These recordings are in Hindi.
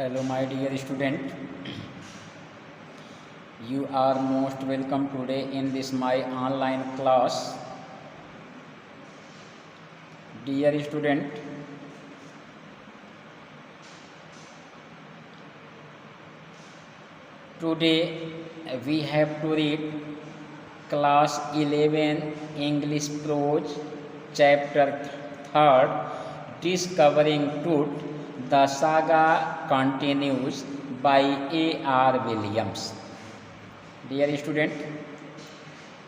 Hello, my dear student. You are most welcome today in this my online class. Dear student, today we have to read class 11 English prose chapter 3rd Discovering Truth. The saga continues by A.R. Williams. Dear student,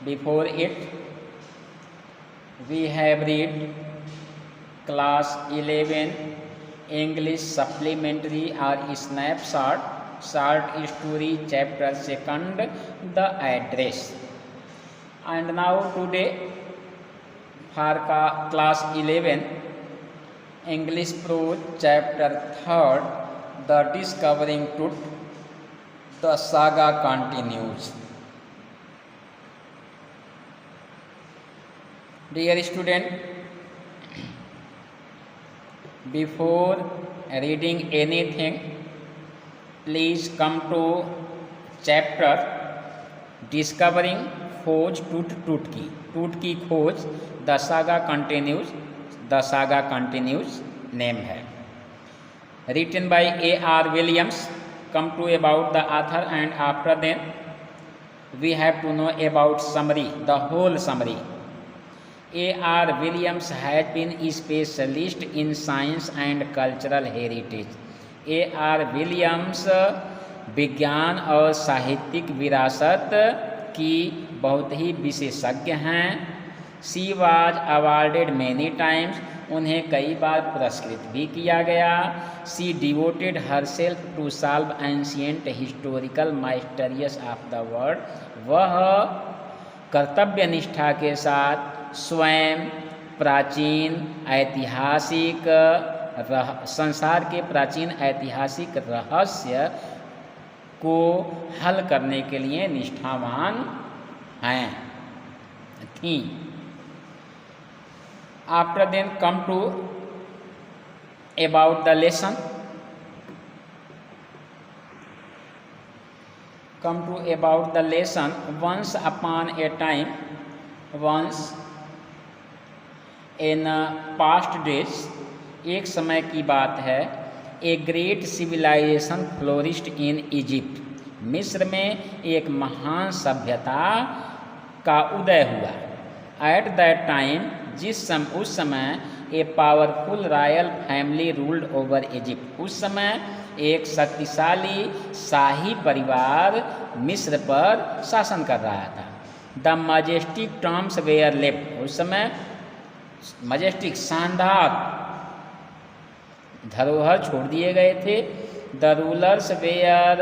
before it we have read class 11 English supplementary or snapshot short story chapter 2nd The Address, and now today for class 11 English prose chapter 3rd The Discovering Truth. The saga continues. Dear student, before reading anything, please come to chapter Discovering खोज टूट की खोज. द सागा कंटिन्यूज नेम है. Written by A.R. Williams. Come to about the author, and after then we have to know about summary, the whole summary. A.R. Williams has been a specialist in science and cultural heritage. A.R. Williams विज्ञान और साहित्यिक विरासत की बहुत ही विशेषज्ञ हैं. She was awarded many times. उन्हें कई बार पुरस्कृत भी किया गया. She devoted herself to solve ancient historical mysteries of the world. वह कर्तव्य निष्ठा के साथ स्वयं प्राचीन ऐतिहासिक संसार के प्राचीन ऐतिहासिक रहस्य को हल करने के लिए निष्ठावान थी. After then come to about the lesson. Once upon a time, in past days, एक समय की बात है, a great civilisation flourished in Egypt. मिस्र में एक महान सभ्यता का उदय हुआ. एट दैट टाइम, उस समय a powerful royal family ruled over Egypt. उस समय एक शक्तिशाली शाही परिवार मिस्र पर शासन कर रहा था. The majestic tombs were left. उस समय मजेस्टिक शानदार धरोहर छोड़ दिए गए थे. The rulers were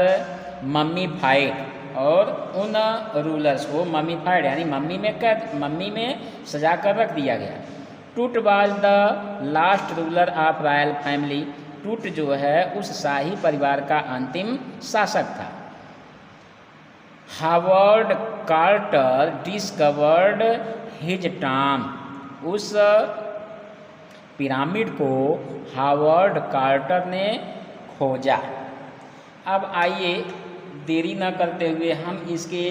mummified. और उन रूलर्स को मम्मीफाइड यानी मम्मी में सजा कर रख दिया गया. टूट was the last ruler of royal family. टूट जो है उस शाही परिवार का अंतिम शासक था. Howard Carter discovered his tomb. उस पिरामिड को हावर्ड कार्टर ने खोजा. अब आइए देरी न करते हुए हम इसके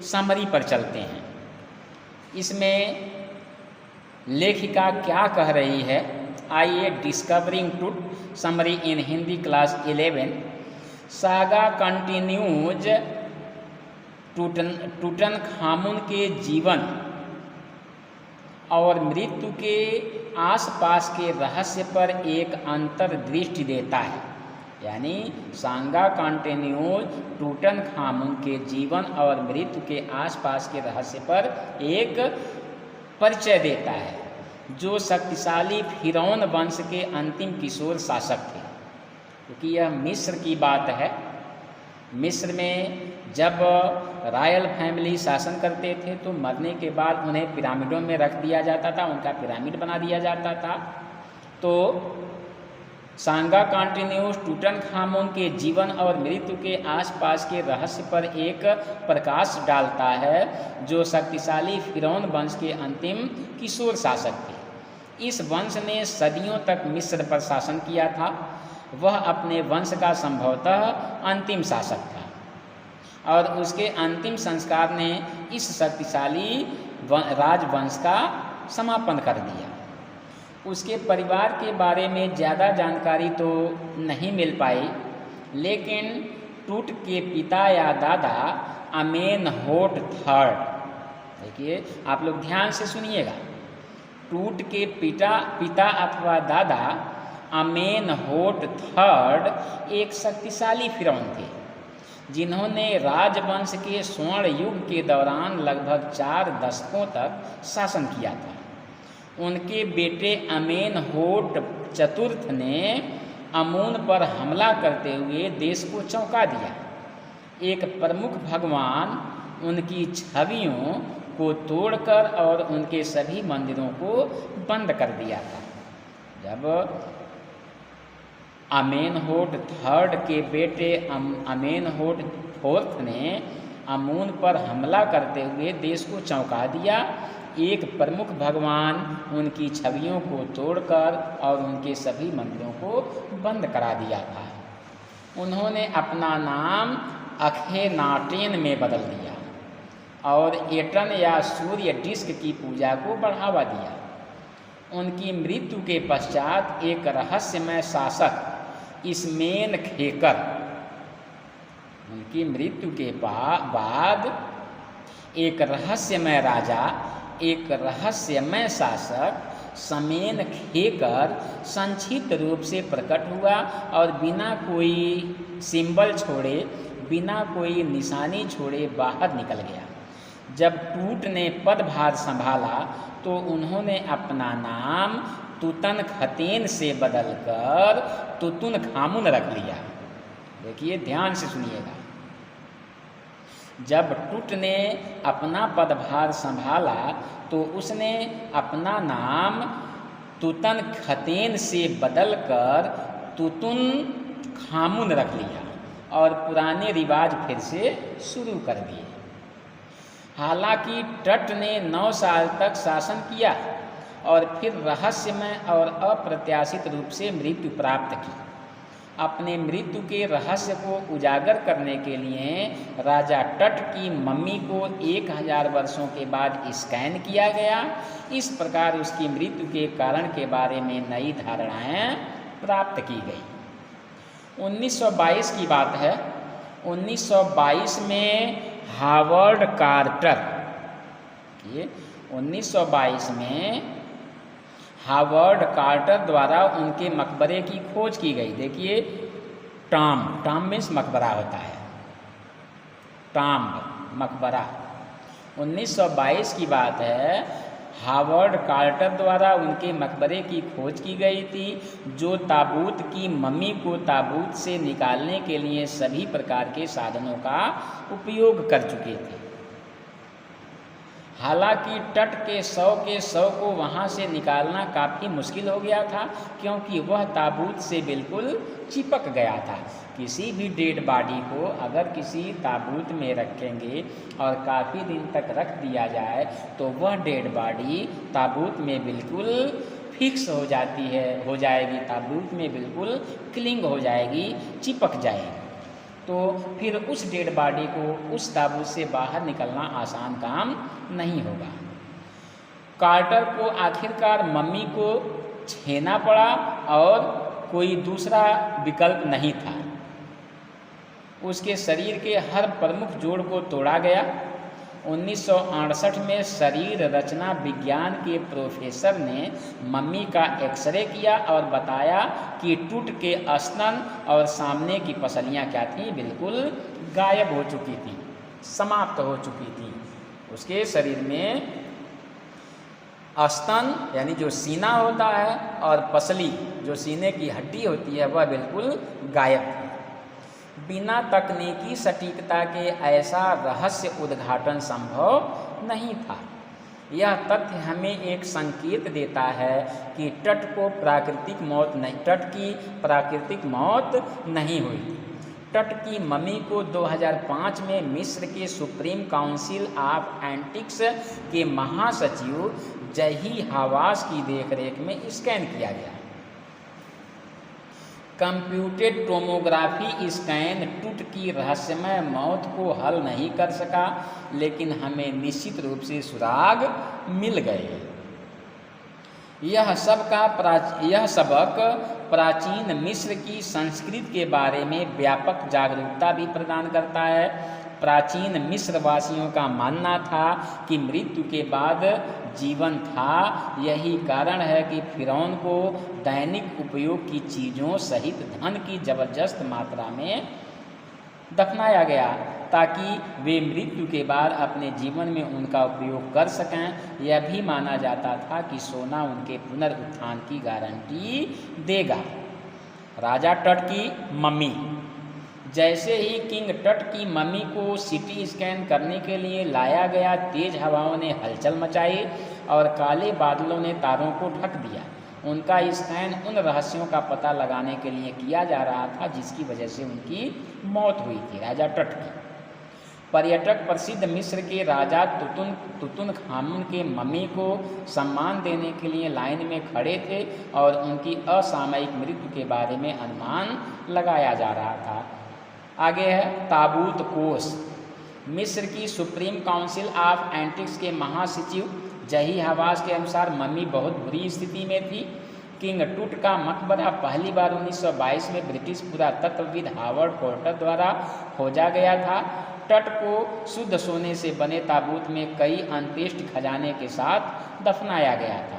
समरी पर चलते हैं. इसमें लेखिका क्या कह रही है, आइए. Discovering truth summary in Hindi class 11. Saga continues. Tutankhamun के जीवन और मृत्यु के आसपास के रहस्य पर एक अंतर्दृष्टि देता है. यानी सागा कंटिन्यूज टूटनखामुन के जीवन और मृत्यु के आसपास के रहस्य पर एक परिचय देता है, जो शक्तिशाली फिरौन वंश के अंतिम किशोर शासक थे. क्योंकि यह मिस्र की बात है. मिस्र में जब रॉयल फैमिली शासन करते थे तो मरने के बाद उन्हें पिरामिडों में रख दिया जाता था, उनका पिरामिड बना दिया जाता था. तो सागा कंटिन्यूज टूटनखामुन के जीवन और मृत्यु के आसपास के रहस्य पर एक प्रकाश डालता है, जो शक्तिशाली फिरौन वंश के अंतिम किशोर शासक थे. इस वंश ने सदियों तक मिस्र पर शासन किया था. वह अपने वंश का संभवतः अंतिम शासक था और उसके अंतिम संस्कार ने इस शक्तिशाली राजवंश का समापन कर दिया। उसके परिवार के बारे में ज़्यादा जानकारी तो नहीं मिल पाई, लेकिन टूट के पिता या दादा अमेनहोट थर्ड, देखिए आप लोग ध्यान से सुनिएगा, टूट के पिता अथवा दादा अमेनहोट थर्ड एक शक्तिशाली फिरौन थे जिन्होंने राजवंश के स्वर्ण युग के दौरान लगभग 4 दशकों तक शासन किया था। उनके बेटे अमेनहोट चतुर्थ ने अमून पर हमला करते हुए देश को चौंका दिया। एक प्रमुख भगवान उनकी छवियों को तोड़कर और उनके सभी मंदिरों को बंद कर दिया था। जब अमेनहोट थर्ड के बेटे अमेनहोट फोर्थ ने अमून पर हमला करते हुए देश को चौंका दिया, एक प्रमुख भगवान उनकी छवियों को तोड़कर और उनके सभी मंदिरों को बंद करा दिया था। उन्होंने अपना नाम अखेनाटेन में बदल दिया और एटन या सूर्य डिस्क की पूजा को बढ़ावा दिया। उनकी मृत्यु के पश्चात एक रहस्यमय शासक इसमेन खेकर, उनकी मृत्यु के बाद एक रहस्यमय राजा, एक रहस्यमय शासक समेन खेकर संक्षिप्त रूप से प्रकट हुआ और बिना कोई सिंबल छोड़े, बिना कोई निशानी छोड़े बाहर निकल गया। जब टूट ने पदभार संभाला तो उन्होंने अपना नाम तुतनखतेन से बदलकर तुतुनखामुन रख लिया। देखिए ध्यान से सुनिएगा, जब टूट ने अपना पदभार संभाला तो उसने अपना नाम तुतनखतेन से बदलकर तुतुनखामुन रख लिया और पुराने रिवाज फिर से शुरू कर दिए। हालांकि टट ने 9 साल तक शासन किया और फिर रहस्यमय और अप्रत्याशित रूप से मृत्यु प्राप्त की। अपने मृत्यु के रहस्य को उजागर करने के लिए राजा टट की मम्मी को 1000 वर्षों के बाद स्कैन किया गया। इस प्रकार उसकी मृत्यु के कारण के बारे में नई धारणाएं प्राप्त की गई। 1922 की बात है। 1922 में हावर्ड कार्टर, 1922 में हावर्ड कार्टर द्वारा उनके मकबरे की खोज की गई। देखिए टॉम मीन्स मकबरा होता है, टॉम्ब मकबरा। 1922 की बात है। हावर्ड कार्टर द्वारा उनके मकबरे की खोज की गई थी, जो ताबूत की मम्मी को ताबूत से निकालने के लिए सभी प्रकार के साधनों का उपयोग कर चुके थे। हालांकि टट के 100 को वहाँ से निकालना काफ़ी मुश्किल हो गया था, क्योंकि वह ताबूत से बिल्कुल चिपक गया था। किसी भी डेड बॉडी को अगर किसी ताबूत में रखेंगे और काफ़ी दिन तक रख दिया जाए तो वह डेड बॉडी ताबूत में बिल्कुल फिक्स हो जाएगी, ताबूत में बिल्कुल क्लिंग हो जाएगी, चिपक जाएगी। तो फिर उस डेड बॉडी को उस ताबूत से बाहर निकलना आसान काम नहीं होगा। कार्टर को आखिरकार मम्मी को छेना पड़ा और कोई दूसरा विकल्प नहीं था। उसके शरीर के हर प्रमुख जोड़ को तोड़ा गया। 1968 में शरीर रचना विज्ञान के प्रोफेसर ने मम्मी का एक्सरे किया और बताया कि टूट के स्तन और सामने की पसलियाँ क्या थीं, बिल्कुल गायब हो चुकी थी, समाप्त हो चुकी थी। उसके शरीर में स्तन यानी जो सीना होता है और पसली जो सीने की हड्डी होती है वह बिल्कुल गायब थी। बिना तकनीकी सटीकता के ऐसा रहस्य उद्घाटन संभव नहीं था। यह तथ्य हमें एक संकेत देता है कि टट की प्राकृतिक मौत नहीं हुई। टट की मम्मी को 2005 में मिस्र के सुप्रीम काउंसिल ऑफ एंटिक्स के महासचिव जही हवास की देखरेख में स्कैन किया गया। कंप्यूटेड टोमोग्राफी स्कैन टूट की रहस्यमय मौत को हल नहीं कर सका, लेकिन हमें निश्चित रूप से सुराग मिल गए। यह सबक प्राचीन मिस्र की संस्कृति के बारे में व्यापक जागरूकता भी प्रदान करता है। प्राचीन मिस्र वासियों का मानना था कि मृत्यु के बाद जीवन था। यही कारण है कि फिरौन को दैनिक उपयोग की चीज़ों सहित धन की जबरदस्त मात्रा में दफनाया गया, ताकि वे मृत्यु के बाद अपने जीवन में उनका उपयोग कर सकें। यह भी माना जाता था कि सोना उनके पुनरुत्थान की गारंटी देगा। राजा टट की मम्मी। जैसे ही किंग टट की मम्मी को सीटी स्कैन करने के लिए लाया गया, तेज हवाओं ने हलचल मचाई और काले बादलों ने तारों को ढक दिया। उनका स्कैन उन रहस्यों का पता लगाने के लिए किया जा रहा था जिसकी वजह से उनकी मौत हुई थी। राजा टट की पर्यटक प्रसिद्ध मिस्र के राजा तुतुनखामुन के मम्मी को सम्मान देने के लिए लाइन में खड़े थे और उनकी असामयिक मृत्यु के बारे में अनुमान लगाया जा रहा था। आगे है ताबूत कोष। मिस्र की सुप्रीम काउंसिल ऑफ एंटिक्स के महासचिव जही हवास के अनुसार मम्मी बहुत बुरी स्थिति में थी। किंग टूट का मकबरा पहली बार 1922 में ब्रिटिश पुरातत्वविद हावर्ड पोर्टर द्वारा खोजा गया था। टट को शुद्ध सोने से बने ताबूत में कई अंत्येष्टि खजाने के साथ दफनाया गया था।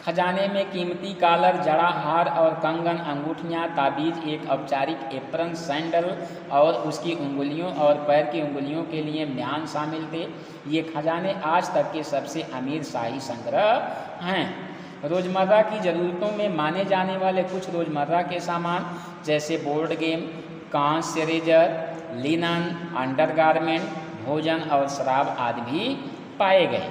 खजाने में कीमती कॉलर, जड़ा हार और कंगन, अंगूठियां, ताबीज, एक औपचारिक एप्रन, सैंडल और उसकी उंगलियों और पैर की उंगलियों के लिए म्यान शामिल थे। ये खजाने आज तक के सबसे अमीर शाही संग्रह हैं। रोज़मर्रा की ज़रूरतों में माने जाने वाले कुछ रोज़मर्रा के सामान जैसे बोर्ड गेम, कांच से रेजर, लिनन, अंडरगारमेंट, भोजन और शराब आदि भी पाए गए।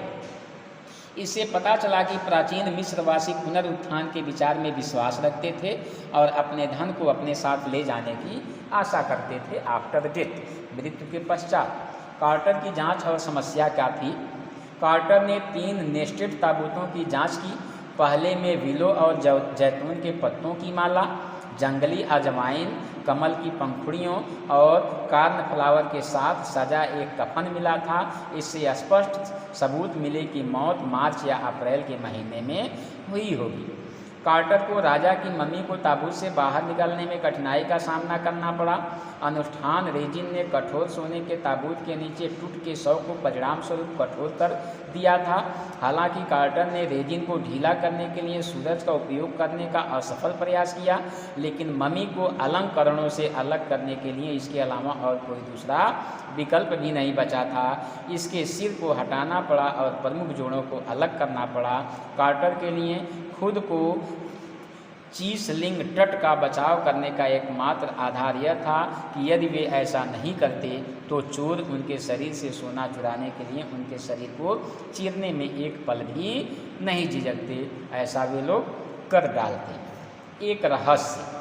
इससे पता चला कि प्राचीन मिस्रवासी पुनरुत्थान के विचार में विश्वास रखते थे और अपने धन को अपने साथ ले जाने की आशा करते थे। आफ्टर डेथ, मृत्यु के पश्चात कार्टर की जांच और समस्या क्या थी? कार्टर ने 3 नेस्टेड ताबूतों की जांच की। पहले में विलो और जैतून के पत्तों की माला, जंगली अजवाइन, कमल की पंखुड़ियों और कार्नफ्लावर के साथ सजा एक कफन मिला था। इससे स्पष्ट सबूत मिले कि मौत मार्च या अप्रैल के महीने में हुई होगी। कार्टर को राजा की मम्मी को ताबूत से बाहर निकालने में कठिनाई का सामना करना पड़ा। अनुष्ठान रेजिन ने कठोर सोने के ताबूत के नीचे टूट के शव को परिणाम स्वरूप कठोर कर दिया था। हालांकि कार्टर ने रेजिन को ढीला करने के लिए सूरज का उपयोग करने का असफल प्रयास किया, लेकिन मम्मी को अलंकरणों से अलग करने के लिए इसके अलावा और कोई दूसरा विकल्प भी नहीं बचा था। इसके सिर को हटाना पड़ा और प्रमुख जोड़ों को अलग करना पड़ा। कार्टर के लिए खुद को चीसलिंग टट का बचाव करने का एकमात्र आधार यह था कि यदि वे ऐसा नहीं करते तो चोर उनके शरीर से सोना चुराने के लिए उनके शरीर को चीरने में एक पल भी नहीं झिझकते। ऐसा वे लोग कर डालते। एक रहस्य।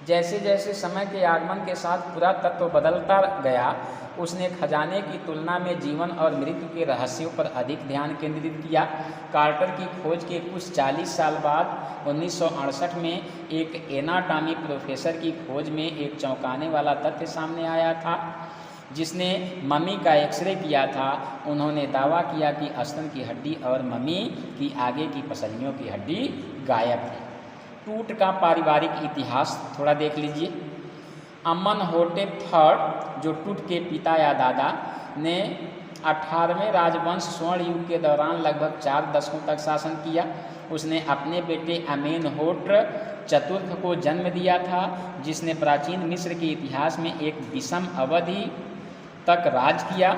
जैसे जैसे समय के आगमन के साथ पुरातत्व बदलता गया, उसने खजाने की तुलना में जीवन और मृत्यु के रहस्यों पर अधिक ध्यान केंद्रित किया। कार्टर की खोज के कुछ 40 साल बाद 1968 में एक एनाटॉमी प्रोफेसर की खोज में एक चौंकाने वाला तथ्य सामने आया था। जिसने मम्मी का एक्सरे किया था, उन्होंने दावा किया कि स्तन की हड्डी और मम्मी की आगे की पसलियों की हड्डी गायब थी। टूट का पारिवारिक इतिहास थोड़ा देख लीजिए। अमनहोटेप III, जो टूट के पिता या दादा, ने 18वें राजवंश स्वर्ण युग के दौरान लगभग 4 दशकों तक शासन किया। उसने अपने बेटे अमेनहोट्र चतुर्थ को जन्म दिया था, जिसने प्राचीन मिस्र के इतिहास में एक विषम अवधि तक राज किया।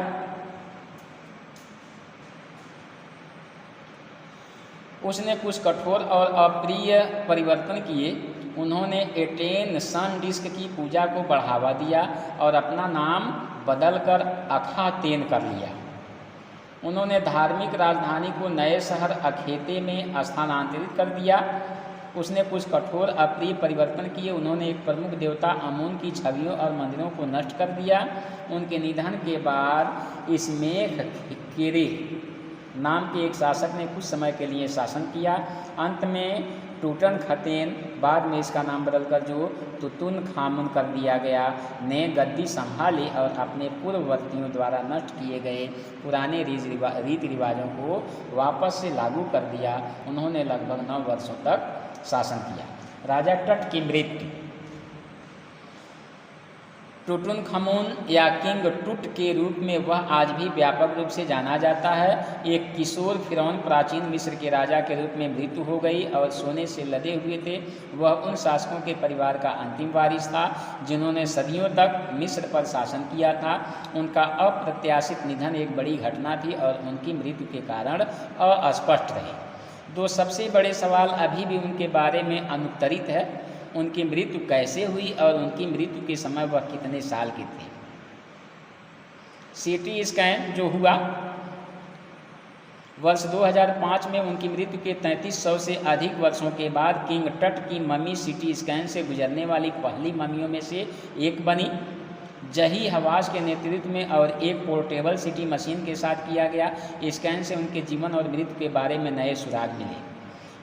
उसने कुछ कठोर और अप्रिय परिवर्तन किए। उन्होंने एटेन सन डिस्क की पूजा को बढ़ावा दिया और अपना नाम बदलकर अखातेन कर लिया। उन्होंने धार्मिक राजधानी को नए शहर अखेते में स्थानांतरित कर दिया। उसने कुछ कठोर अप्रिय परिवर्तन किए। उन्होंने एक प्रमुख देवता अमून की छवियों और मंदिरों को नष्ट कर दिया। उनके निधन के बाद इसमेखकेरे नाम के एक शासक ने कुछ समय के लिए शासन किया। अंत में टूटन खतेन, बाद में इसका नाम बदलकर जो तुतुन खामुन कर दिया गया, ने गद्दी संभाली और अपने पूर्ववर्तियों द्वारा नष्ट किए गए पुराने रीति रिवाजों को वापस से लागू कर दिया। उन्होंने लगभग 9 वर्षों तक शासन किया। राजा टट की मृत्यु। टुटुनखमुन या किंग टुट के रूप में वह आज भी व्यापक रूप से जाना जाता है। एक किशोर फिरौन प्राचीन मिस्र के राजा के रूप में मृत्यु हो गई और सोने से लदे हुए थे। वह उन शासकों के परिवार का अंतिम वारिस था जिन्होंने सदियों तक मिस्र पर शासन किया था। उनका अप्रत्याशित निधन एक बड़ी घटना थी और उनकी मृत्यु के कारण अस्पष्ट रहे। 2 सबसे बड़े सवाल अभी भी उनके बारे में अनुत्तरित है। उनकी मृत्यु कैसे हुई और उनकी मृत्यु के समय वह कितने साल की थी। सीटी स्कैन जो हुआ वर्ष 2005 में, उनकी मृत्यु के 3300 से अधिक वर्षों के बाद किंग टट की मम्मी सीटी स्कैन से गुजरने वाली पहली मम्मियों में से एक बनी। जही हवास के नेतृत्व में और एक पोर्टेबल सीटी मशीन के साथ किया गया स्कैन से उनके जीवन और मृत्यु के बारे में नए सुराग मिले।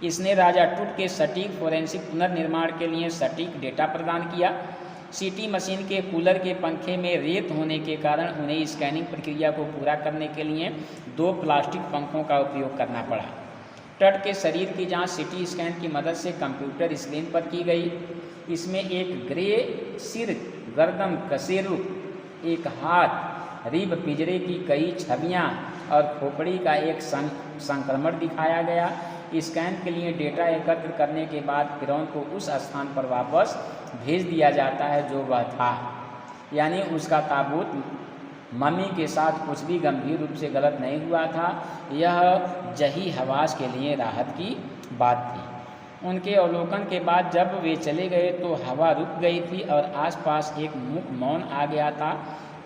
इसने राजा टुट के सटीक फोरेंसिक पुनर्निर्माण के लिए सटीक डेटा प्रदान किया। सीटी मशीन के कूलर के पंखे में रेत होने के कारण उन्हें स्कैनिंग प्रक्रिया को पूरा करने के लिए 2 प्लास्टिक पंखों का उपयोग करना पड़ा। टट के शरीर की जांच सीटी स्कैन की मदद से कंप्यूटर स्क्रीन पर की गई। इसमें एक ग्रे सिर, गर्दन, कसेरू, एक हाथ, रिब पिंजरे की कई छवियां और खोपड़ी का एक संक्रमण दिखाया गया। स्कैन के लिए डेटा एकत्र करने के बाद फिरौन को उस स्थान पर वापस भेज दिया जाता है जो वह था, यानी उसका ताबूत मम्मी के साथ कुछ भी गंभीर रूप से गलत नहीं हुआ था। यह जही हवास के लिए राहत की बात थी। उनके अवलोकन के बाद जब वे चले गए तो हवा रुक गई थी और आसपास एक मुख मौन आ गया था।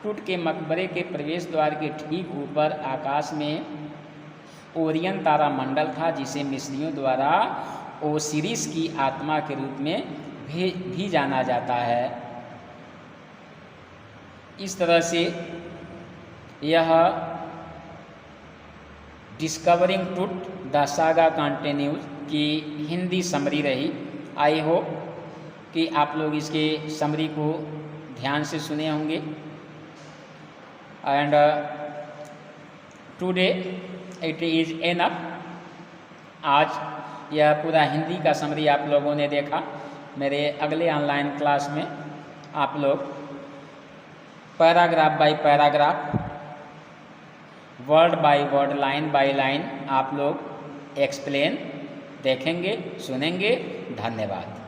टुट के मकबरे के प्रवेश द्वार के ठीक ऊपर आकाश में ओरियन तारामंडल था, जिसे मिस्रियों द्वारा ओसिरिस की आत्मा के रूप में भी जाना जाता है। इस तरह से यह डिस्कवरिंग टुट द सागा कंटिन्यूज की हिंदी समरी रही। आई होप कि आप लोग इसके समरी को ध्यान से सुने होंगे। And today it is enough. आज यह पूरा हिंदी का समरी आप लोगों ने देखा। मेरे अगले ऑनलाइन क्लास में आप लोग paragraph by paragraph, word by word, line by line आप लोग एक्सप्लेन देखेंगे, सुनेंगे। धन्यवाद।